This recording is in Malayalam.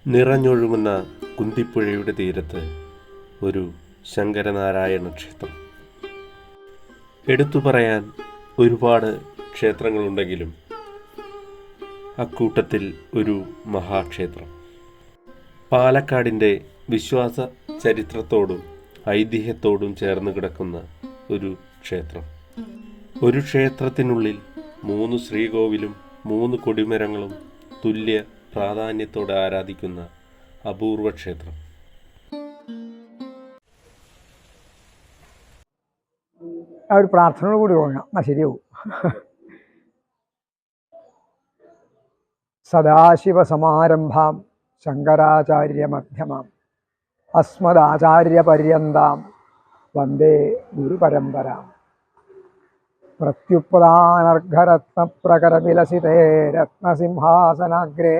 നിറഞ്ഞൊഴുകുന്ന കുന്തിപ്പുഴയുടെ തീരത്ത് ഒരു ശങ്കരനാരായണ ക്ഷേത്രം. എടുത്തു പറയാൻ ഒരുപാട് ക്ഷേത്രങ്ങളുണ്ടെങ്കിലും അക്കൂട്ടത്തിൽ ഒരു മഹാക്ഷേത്രം. പാലക്കാടിൻ്റെ വിശ്വാസ ചരിത്രത്തോടും ഐതിഹ്യത്തോടും ചേർന്ന് കിടക്കുന്ന ഒരു ക്ഷേത്രം. ഒരു ക്ഷേത്രത്തിനുള്ളിൽ 3 ശ്രീകോവിലും 3 കൊടിമരങ്ങളും തുല്യ പ്രാധാന്യത്തോടെ ആരാധിക്കുന്ന അപൂർവ ക്ഷേത്രം. ആ ഒരു പ്രാർത്ഥനയോട് കൂടി തുടങ്ങാം, എന്നാൽ ശരിയാവും. സദാശിവസമാരംഭാം ശങ്കരാചാര്യമധ്യമാം അസ്മദാചാര്യപര്യന്താം വന്ദേ ഗുരുപരമ്പരാം. പ്രത്യുപ്രധാനർഘരത്നപ്രകരവിലസിതേ രത്നസിംഹാസനാഗ്രേ